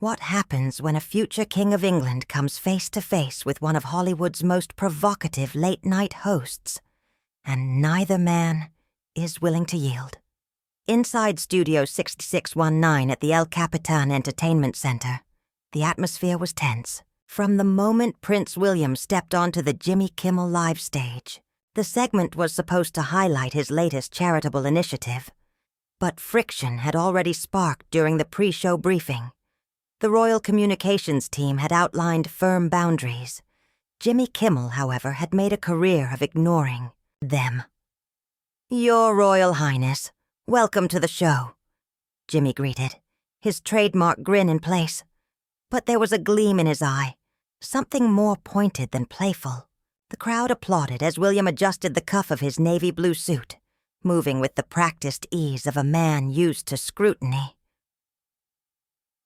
What happens when a future King of England comes face to face with one of Hollywood's most provocative late-night hosts, and neither man is willing to yield? Inside Studio 6619 at the El Capitan Entertainment Center, the atmosphere was tense. From the moment Prince William stepped onto the Jimmy Kimmel live stage, the segment was supposed to highlight his latest charitable initiative. But friction had already sparked during the pre-show briefing. The Royal Communications team had outlined firm boundaries. Jimmy Kimmel, however, had made a career of ignoring them. "Your Royal Highness, welcome to the show," Jimmy greeted, his trademark grin in place. But there was a gleam in his eye, something more pointed than playful. The crowd applauded as William adjusted the cuff of his navy blue suit, moving with the practiced ease of a man used to scrutiny.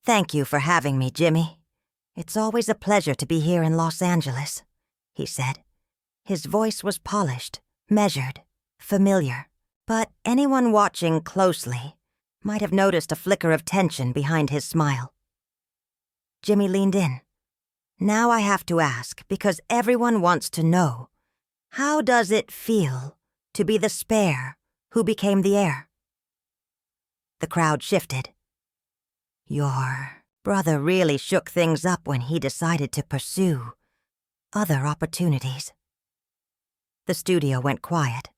"Thank you for having me, Jimmy. It's always a pleasure to be here in Los Angeles," he said. His voice was polished, measured, familiar, but anyone watching closely might have noticed a flicker of tension behind his smile. Jimmy leaned in. "Now I have to ask, because everyone wants to know, how does it feel to be the spare who became the heir?" The crowd shifted. "Your brother really shook things up when he decided to pursue other opportunities." The studio went quiet.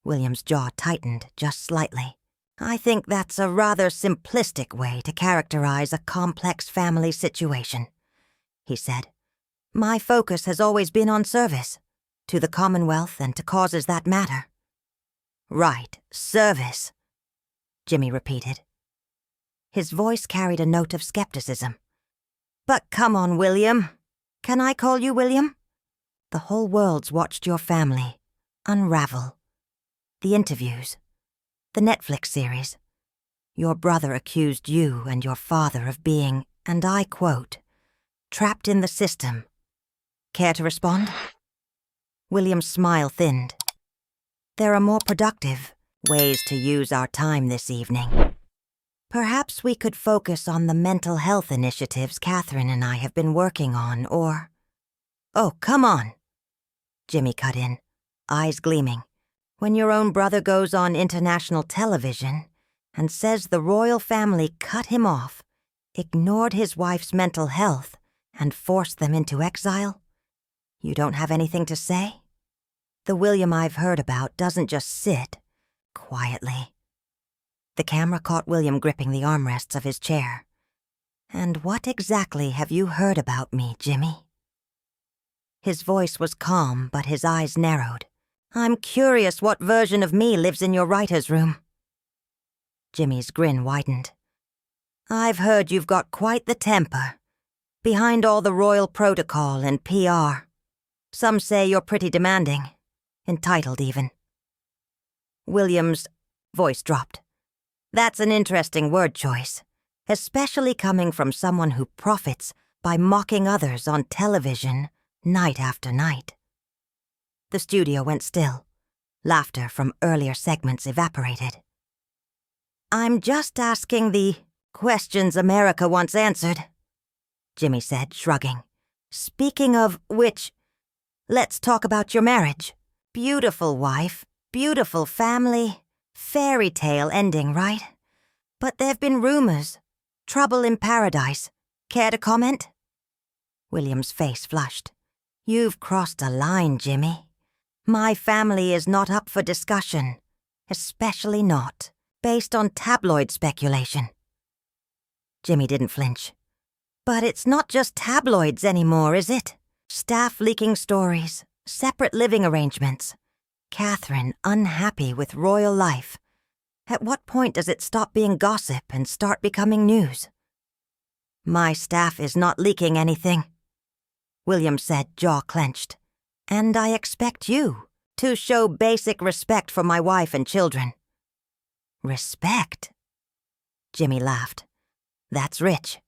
William's jaw tightened just slightly. "I think that's a rather simplistic way to characterize a complex family situation," he said. "My focus has always been on service, to the Commonwealth and to causes that matter." "Right, service," Jimmy repeated. His voice carried a note of skepticism. "But come on, William. Can I call you William? The whole world's watched your family unravel. The interviews, the Netflix series. Your brother accused you and your father of being, and I quote, trapped in the system. Care to respond?" William's smile thinned. "There are more productive ways to use our time this evening. Perhaps we could focus on the mental health initiatives Catherine and I have been working on, or—" "Oh, come on," Jimmy cut in, eyes gleaming. "When your own brother goes on international television and says the royal family cut him off, ignored his wife's mental health, and forced them into exile, you don't have anything to say? The William I've heard about doesn't just sit quietly." The camera caught William gripping the armrests of his chair. "And what exactly have you heard about me, Jimmy?" His voice was calm, but his eyes narrowed. "I'm curious what version of me lives in your writer's room." Jimmy's grin widened. "I've heard you've got quite the temper, behind all the royal protocol and PR. Some say you're pretty demanding, entitled even." William's voice dropped. "That's an interesting word choice, especially coming from someone who profits by mocking others on television night after night." The studio went still. Laughter from earlier segments evaporated. "I'm just asking the questions America wants answered," Jimmy said, shrugging. "Speaking of which, let's talk about your marriage. Beautiful wife, beautiful family. Fairy tale ending, right? But there've been rumors. Trouble in paradise. Care to comment?" William's face flushed. "You've crossed a line, Jimmy. My family is not up for discussion, especially not based on tabloid speculation." Jimmy didn't flinch. "But it's not just tabloids anymore, is it? Staff leaking stories, separate living arrangements. Catherine unhappy with royal life. At what point does it stop being gossip and start becoming news?" "My staff is not leaking anything," William said, jaw clenched. "And I expect you to show basic respect for my wife and children." "Respect?" Jimmy laughed. "That's rich.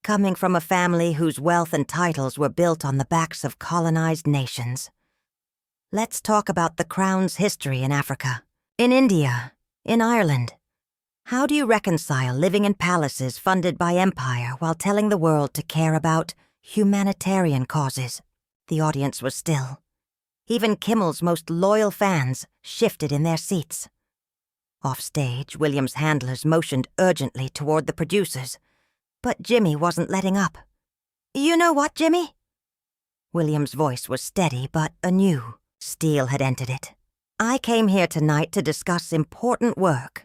Coming from a family whose wealth and titles were built on the backs of colonized nations. Let's talk about the crown's history in Africa, in India, in Ireland. How do you reconcile living in palaces funded by empire while telling the world to care about humanitarian causes? The audience was still. Even Kimmel's most loyal fans shifted in their seats. Offstage, William's handlers motioned urgently toward the producers, but Jimmy wasn't letting up. "You know what, Jimmy?" William's voice was steady but anew. Steel had entered it. "I came here tonight to discuss important work,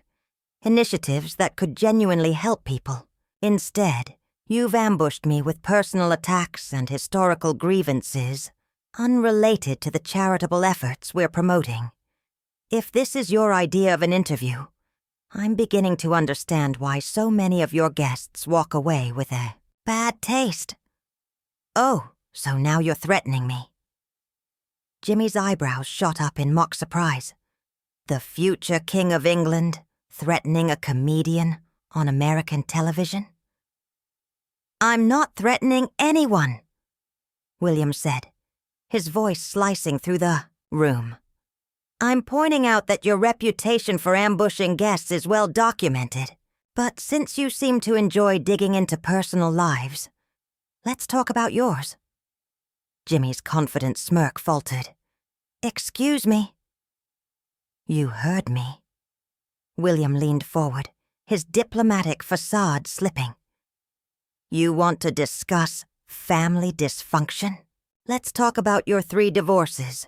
initiatives that could genuinely help people. Instead, you've ambushed me with personal attacks and historical grievances unrelated to the charitable efforts we're promoting. If this is your idea of an interview, I'm beginning to understand why so many of your guests walk away with a bad taste." "Oh, so now you're threatening me." Jimmy's eyebrows shot up in mock surprise. The future King of England threatening a comedian on American television? "I'm not threatening anyone," William said, his voice slicing through the room. "I'm pointing out that your reputation for ambushing guests is well documented, but since you seem to enjoy digging into personal lives, let's talk about yours." Jimmy's confident smirk faltered. "Excuse me." "You heard me." William leaned forward, his diplomatic facade slipping. "You want to discuss family dysfunction? Let's talk about your 3 divorces.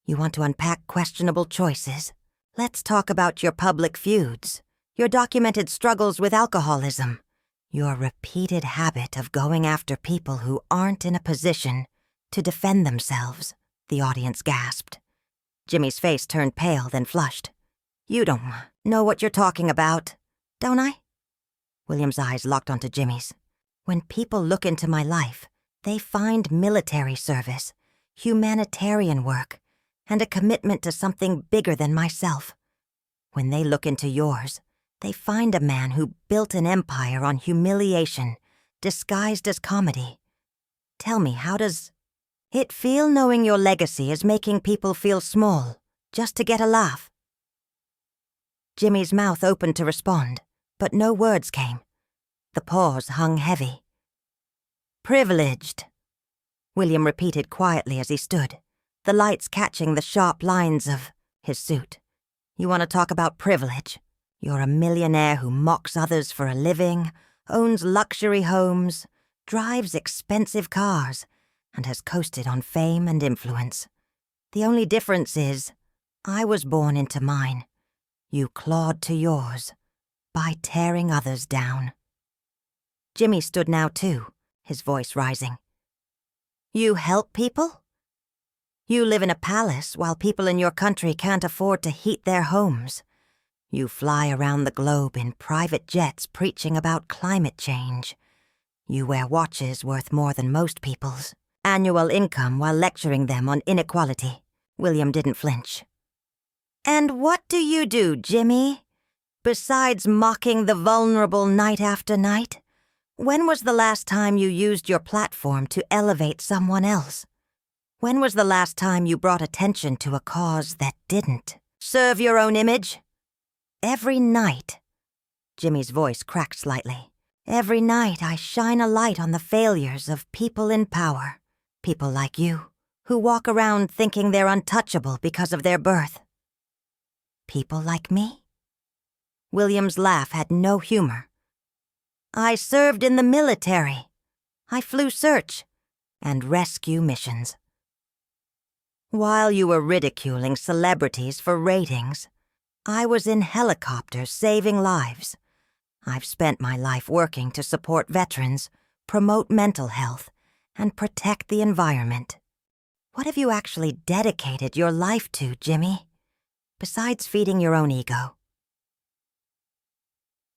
You want to unpack questionable choices? Let's talk about your public feuds, your documented struggles with alcoholism, your repeated habit of going after people who aren't in a position to defend themselves," the audience gasped. Jimmy's face turned pale, then flushed. "You don't know what you're talking about, don't I?" William's eyes locked onto Jimmy's. "When people look into my life, they find military service, humanitarian work, and a commitment to something bigger than myself. When they look into yours, they find a man who built an empire on humiliation, disguised as comedy. Tell me, how does it feel knowing your legacy is making people feel small, just to get a laugh?" Jimmy's mouth opened to respond, but no words came. The pause hung heavy. "Privileged," William repeated quietly as he stood, the lights catching the sharp lines of his suit. "You want to talk about privilege? You're a millionaire who mocks others for a living, owns luxury homes, drives expensive cars, and has coasted on fame and influence. The only difference is, I was born into mine. You clawed to yours by tearing others down." Jimmy stood now too, his voice rising. "You help people? You live in a palace while people in your country can't afford to heat their homes. You fly around the globe in private jets preaching about climate change. You wear watches worth more than most people's annual income while lecturing them on inequality." William didn't flinch. "And what do you do, Jimmy? Besides mocking the vulnerable night after night? When was the last time you used your platform to elevate someone else? When was the last time you brought attention to a cause that didn't serve your own image?" "Every night," Jimmy's voice cracked slightly, "every night I shine a light on the failures of people in power, people like you, who walk around thinking they're untouchable because of their birth." "People like me?" William's laugh had no humor. "I served in the military. I flew search and rescue missions. While you were ridiculing celebrities for ratings, I was in helicopters saving lives. I've spent my life working to support veterans, promote mental health, and protect the environment. What have you actually dedicated your life to, Jimmy, besides feeding your own ego?"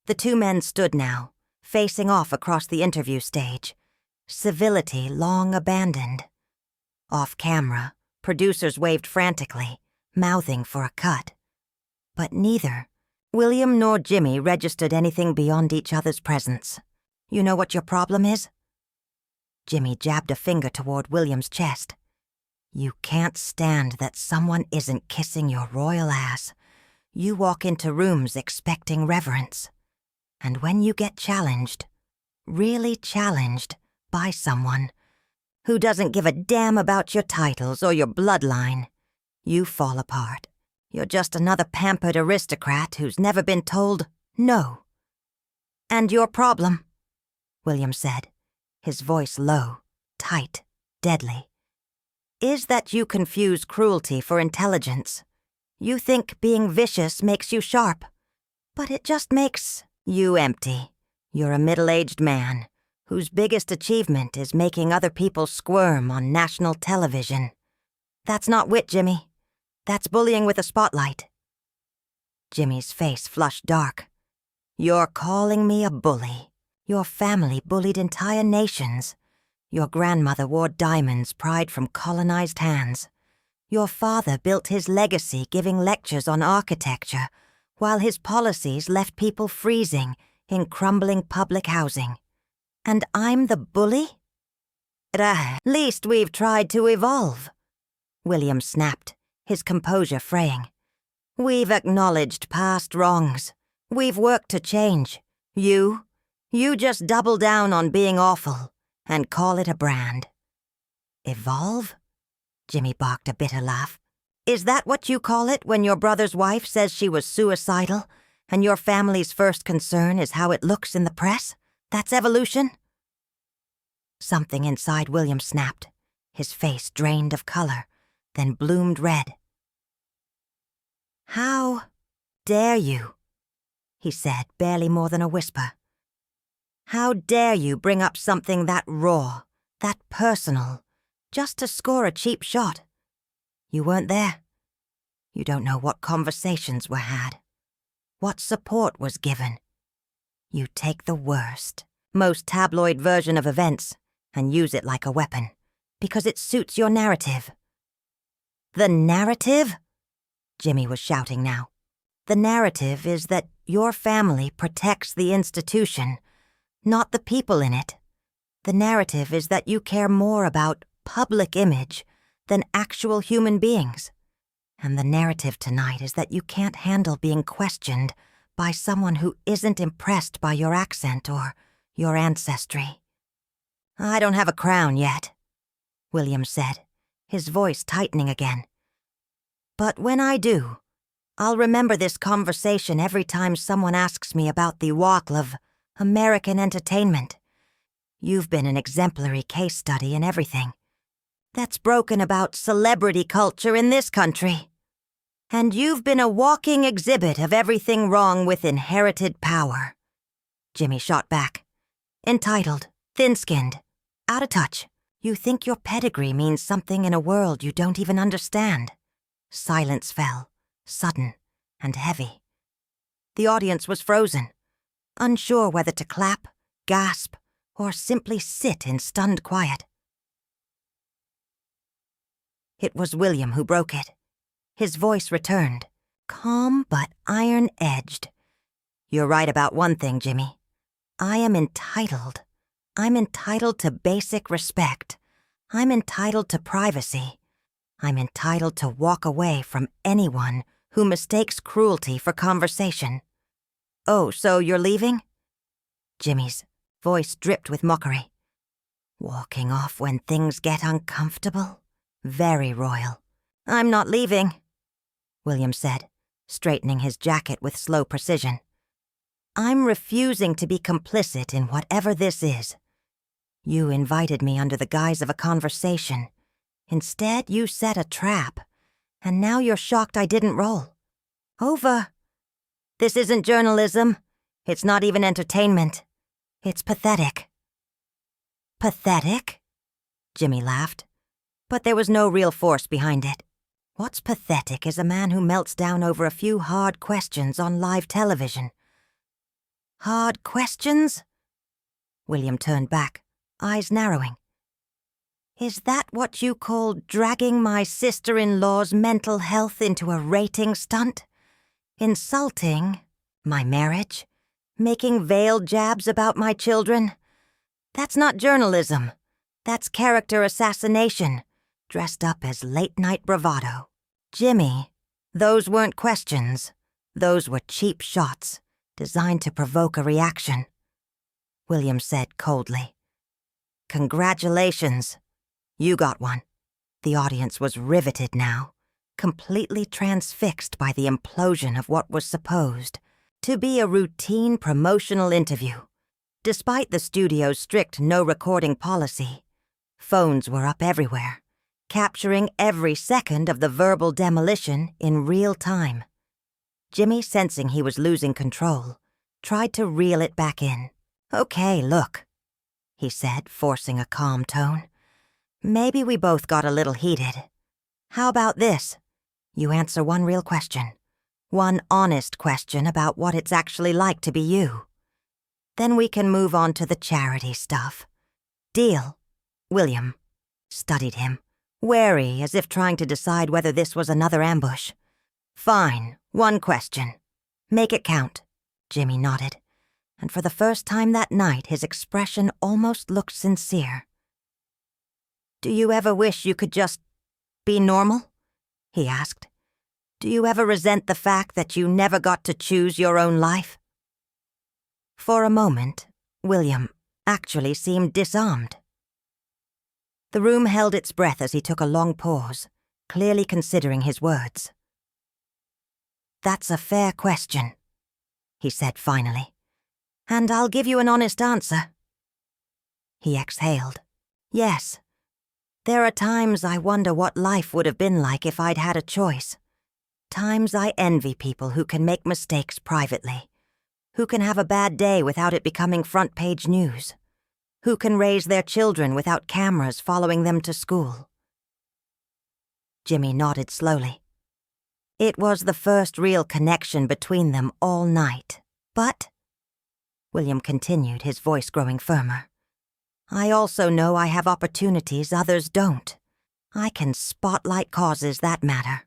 The 2 men stood now, facing off across the interview stage, civility long abandoned. Off camera, producers waved frantically, mouthing for a cut. But neither William nor Jimmy registered anything beyond each other's presence. "You know what your problem is?" Jimmy jabbed a finger toward William's chest. "You can't stand that someone isn't kissing your royal ass. You walk into rooms expecting reverence. And when you get challenged, really challenged, by someone who doesn't give a damn about your titles or your bloodline, you fall apart. You're just another pampered aristocrat who's never been told no. And your problem, William said, his voice low, tight, deadly, is that you confuse cruelty for intelligence. You think being vicious makes you sharp, but it just makes you empty. You're a middle-aged man whose biggest achievement is making other people squirm on national television. That's not wit, Jimmy. That's bullying with a spotlight. Jimmy's face flushed dark. You're calling me a bully. Your family bullied entire nations. Your grandmother wore diamonds pried from colonized hands. Your father built his legacy giving lectures on architecture, while his policies left people freezing in crumbling public housing. And I'm the bully? At least we've tried to evolve, William snapped, his composure fraying. We've acknowledged past wrongs. We've worked to change. You just double down on being awful and call it a brand. Evolve? Jimmy barked a bitter laugh. Is that what you call it when your brother's wife says she was suicidal and your family's first concern is how it looks in the press? That's evolution? Something inside William snapped, his face drained of color, then bloomed red. How dare you? He said, barely more than a whisper. How dare you bring up something that raw, that personal, just to score a cheap shot? You weren't there. You don't know what conversations were had, what support was given. You take the worst, most tabloid version of events and use it like a weapon, because it suits your narrative. The narrative? Jimmy was shouting now. The narrative is that your family protects the institution, not the people in it. The narrative is that you care more about public image than actual human beings. And the narrative tonight is that you can't handle being questioned by someone who isn't impressed by your accent or your ancestry. I don't have a crown yet, William said, his voice tightening again. But when I do, I'll remember this conversation every time someone asks me about the wattle of American entertainment. You've been an exemplary case study in everything that's broken about celebrity culture in this country. And you've been a walking exhibit of everything wrong with inherited power. Jimmy shot back. Entitled, thin-skinned, out of touch. You think your pedigree means something in a world you don't even understand. Silence fell, sudden and heavy. The audience was frozen, unsure whether to clap, gasp, or simply sit in stunned quiet. It was William who broke it. His voice returned, calm but iron-edged. You're right about one thing, Jimmy. I am entitled. I'm entitled to basic respect. I'm entitled to privacy. I'm entitled to walk away from anyone who mistakes cruelty for conversation. Oh, so you're leaving? Jimmy's voice dripped with mockery. Walking off when things get uncomfortable? Very royal. I'm not leaving, William said, straightening his jacket with slow precision. I'm refusing to be complicit in whatever this is. You invited me under the guise of a conversation. Instead, you set a trap, and now you're shocked I didn't roll. Over. This isn't journalism. It's not even entertainment. It's pathetic. Pathetic? Jimmy laughed, but there was no real force behind it. What's pathetic is a man who melts down over a few hard questions on live television. Hard questions? William turned back, eyes narrowing. Is that what you call dragging my sister-in-law's mental health into a rating stunt? Insulting my marriage? Making veiled jabs about my children? That's not journalism. That's character assassination, dressed up as late-night bravado. Jimmy, those weren't questions. Those were cheap shots. designed to provoke a reaction. William said coldly. Congratulations. You got one. The audience was riveted now, completely transfixed by the implosion of what was supposed to be a routine promotional interview. Despite the studio's strict no-recording policy, phones were up everywhere, capturing every second of the verbal demolition in real time. Jimmy, sensing he was losing control, tried to reel it back in. Okay, look, he said, forcing a calm tone. Maybe we both got a little heated. How about this? You answer one real question. One honest question about what it's actually like to be you. Then we can move on to the charity stuff. Deal? William studied him, wary as if trying to decide whether this was another ambush. Fine, one question. Make it count. Jimmy nodded, and for the first time that night his expression almost looked sincere. Do you ever wish you could just be normal? He asked. Do you ever resent the fact that you never got to choose your own life? For a moment, William actually seemed disarmed. The room held its breath as he took a long pause, clearly considering his words. That's a fair question, he said finally, and I'll give you an honest answer. He exhaled. Yes, there are times I wonder what life would have been like if I'd had a choice. Times I envy people who can make mistakes privately, who can have a bad day without it becoming front-page news, who can raise their children without cameras following them to school. Jimmy nodded slowly. It was the first real connection between them all night. But, William continued, his voice growing firmer, I also know I have opportunities others don't. I can spotlight causes that matter.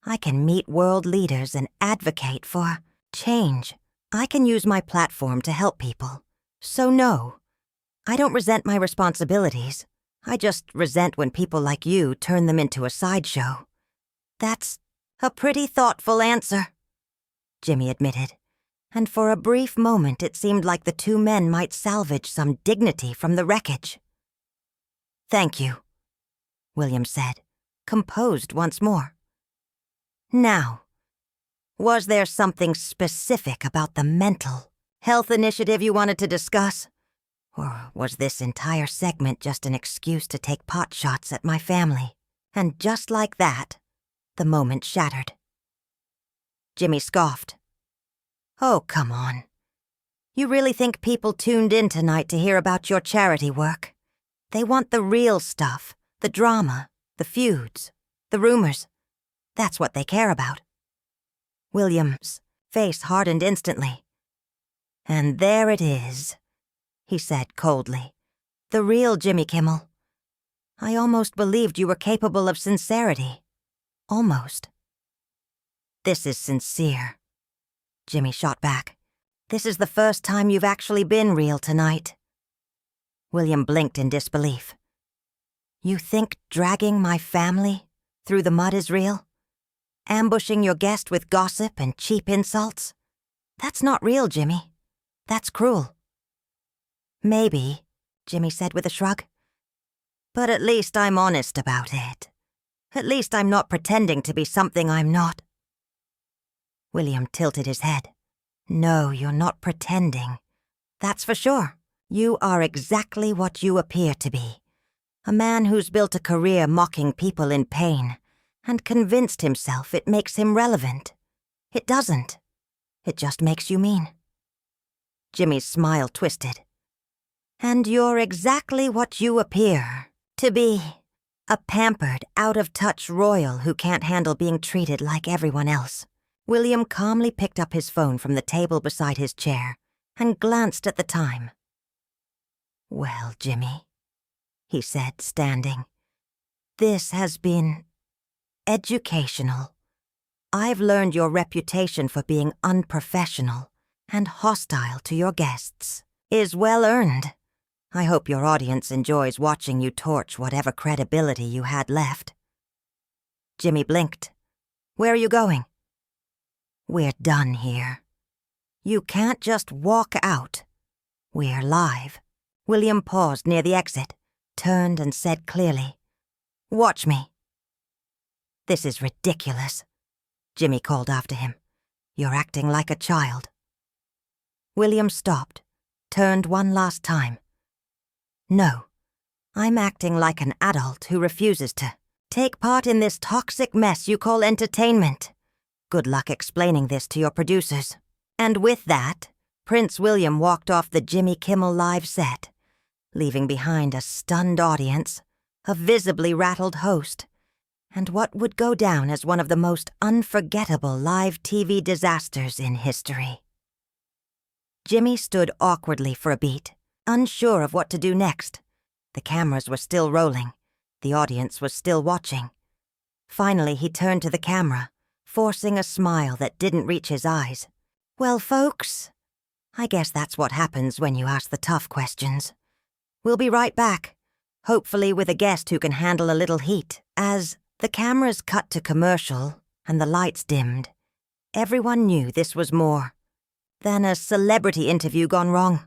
I can meet world leaders and advocate for change. I can use my platform to help people. So no, I don't resent my responsibilities. I just resent when people like you turn them into a sideshow. That's a pretty thoughtful answer, Jimmy admitted, and for a brief moment it seemed like the two men might salvage some dignity from the wreckage. Thank you, William said, composed once more. Now, was there something specific about the mental health initiative you wanted to discuss? Or was this entire segment just an excuse to take pot shots at my family? And just like that, the moment shattered. Jimmy scoffed. Oh, come on. You really think people tuned in tonight to hear about your charity work? They want the real stuff, the drama, the feuds, the rumors. That's what they care about. William's face hardened instantly. And there it is, he said coldly. The real Jimmy Kimmel. I almost believed you were capable of sincerity. Almost. This is sincere, Jimmy shot back. This is the first time you've actually been real tonight. William blinked in disbelief. You think dragging my family through the mud is real? Ambushing your guest with gossip and cheap insults? That's not real, Jimmy. That's cruel. Maybe, Jimmy said with a shrug. But at least I'm honest about it. At least I'm not pretending to be something I'm not. William tilted his head. No, you're not pretending. That's for sure. You are exactly what you appear to be. A man who's built a career mocking people in pain and convinced himself it makes him relevant. It doesn't. It just makes you mean. Jimmy's smile twisted. And you're exactly what you appear to be. A pampered, out-of-touch royal who can't handle being treated like everyone else. William calmly picked up his phone from the table beside his chair and glanced at the time. Well, Jimmy, he said, standing. This has been educational. I've learned your reputation for being unprofessional and hostile to your guests is well earned. I hope your audience enjoys watching you torch whatever credibility you had left. Jimmy blinked. Where are you going? We're done here. You can't just walk out. We're live. William paused near the exit, turned and said clearly, "Watch me." "This is ridiculous," Jimmy called after him. "You're acting like a child." William stopped, turned one last time. "No, I'm acting like an adult who refuses to take part in this toxic mess you call entertainment. Good luck explaining this to your producers." And with that, Prince William walked off the Jimmy Kimmel Live set, leaving behind a stunned audience, a visibly rattled host, and what would go down as one of the most unforgettable live TV disasters in history. Jimmy stood awkwardly for a beat, unsure of what to do next. The cameras were still rolling. The audience was still watching. Finally, he turned to the camera, forcing a smile that didn't reach his eyes. "Well, folks, I guess that's what happens when you ask the tough questions. We'll be right back, hopefully with a guest who can handle a little heat." As the cameras cut to commercial and the lights dimmed, everyone knew this was more than a celebrity interview gone wrong.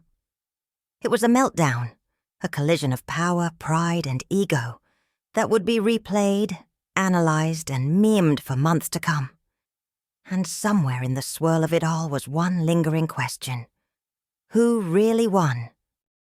It was a meltdown, a collision of power, pride, and ego that would be replayed, analyzed, and memed for months to come. And somewhere in the swirl of it all was one lingering question. Who really won?